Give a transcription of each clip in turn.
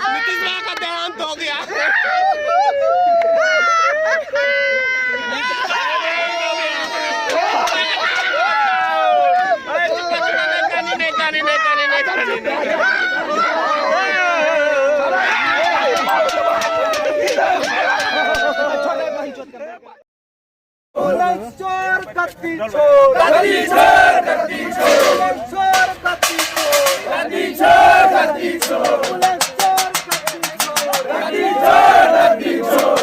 नीतीश भाई का देहांत हो गया। चोर कत्ती चोर कत्ती चोर कत्ती चोर चोर कत्ती चोर कत्ती चोर कत्ती चोर कत्ती चोर कत्ती चोर।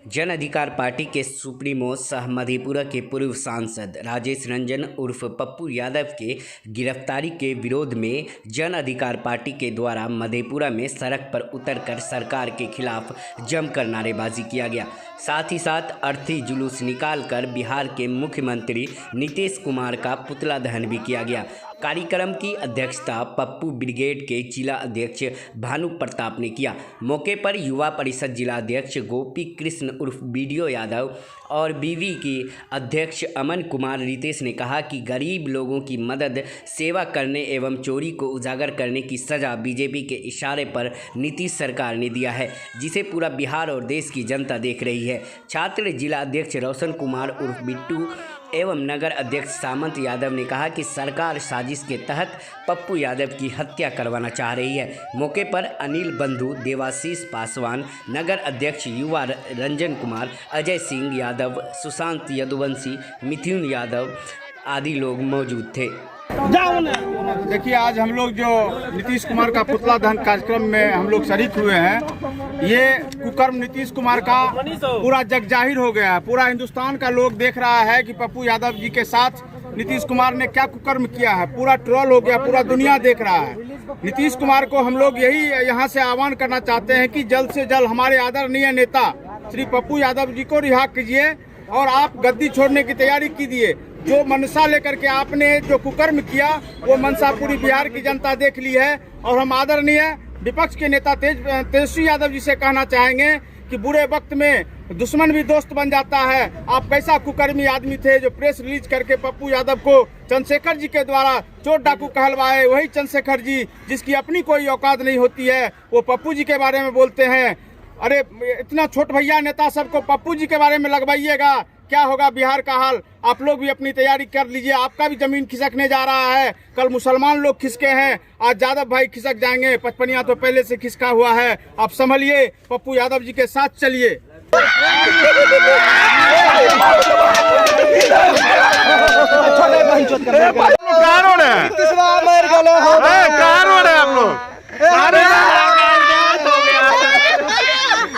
जन अधिकार पार्टी के सुप्रीमो सह मधेपुरा के पूर्व सांसद राजेश रंजन उर्फ पप्पू यादव के गिरफ्तारी के विरोध में जन अधिकार पार्टी के द्वारा मधेपुरा में सड़क पर उतरकर सरकार के खिलाफ जमकर नारेबाजी किया गया। साथ ही साथ अर्थी जुलूस निकालकर बिहार के मुख्यमंत्री नीतीश कुमार का पुतला दहन भी किया गया। कार्यक्रम की अध्यक्षता पप्पू ब्रिगेड के जिला अध्यक्ष भानु प्रताप ने किया। मौके पर युवा परिषद जिला अध्यक्ष गोपी कृष्ण उर्फ बीडीओ यादव और बीवी की अध्यक्ष अमन कुमार रितेश ने कहा कि गरीब लोगों की मदद, सेवा करने एवं चोरी को उजागर करने की सज़ा बीजेपी के इशारे पर नीतीश सरकार ने दिया है, जिसे पूरा बिहार और देश की जनता देख रही है। छात्र जिला अध्यक्ष रोशन कुमार उर्फ बिट्टू एवं नगर अध्यक्ष सामंत यादव ने कहा कि सरकार साजिश के तहत पप्पू यादव की हत्या करवाना चाह रही है। मौके पर अनिल बंधु, देवाशीष पासवान, नगर अध्यक्ष युवा रंजन कुमार, अजय सिंह यादव, सुशांत यदुवंशी, मिथुन यादव आदि लोग मौजूद थे। देखिए, आज हम लोग जो नीतीश कुमार का पुतला दहन कार्यक्रम में हम लोग शरीक हुए हैं, ये कुकर्म नीतीश कुमार का पूरा जग जाहिर हो गया है। पूरा हिंदुस्तान का लोग देख रहा है कि पप्पू यादव जी के साथ नीतीश कुमार ने क्या कुकर्म किया है। पूरा ट्रोल हो गया, पूरा दुनिया देख रहा है। नीतीश कुमार को हम लोग यही यहाँ से आह्वान करना चाहते हैं कि जल्द से जल्द हमारे आदरणीय नेता श्री पप्पू यादव जी को रिहा कीजिए और आप गद्दी छोड़ने की तैयारी कीजिए। जो मनसा लेकर के आपने जो कुकर्म किया, वो मनसा पूरी बिहार की जनता देख ली है। और हम आदरणीय विपक्ष के नेता तेजस्वी यादव जी से कहना चाहेंगे कि बुरे वक्त में दुश्मन भी दोस्त बन जाता है। आप कैसा कुकर्मी आदमी थे जो प्रेस रिलीज करके पप्पू यादव को चंद्रशेखर जी के द्वारा चोर डाकू कहलवाए। वही चंद्रशेखर जी जिसकी अपनी कोई औकात नहीं होती है, वो पप्पू जी के बारे में बोलते हैं। अरे इतना छोट भैया नेता सबको पप्पू जी के बारे में लगवाइएगा, क्या होगा बिहार का हाल। आप लोग भी अपनी तैयारी कर लीजिए, आपका भी जमीन खिसकने जा रहा है। कल मुसलमान लोग खिसके हैं, आज यादव भाई खिसक जाएंगे। पचपनिया तो पहले से खिसका हुआ है। आप संभलिए, पप्पू यादव जी के साथ चलिए।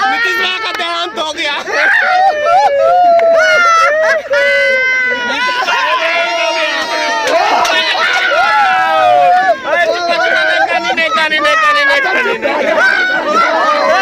नीतीश भाई का देहांत हो गया। नहीं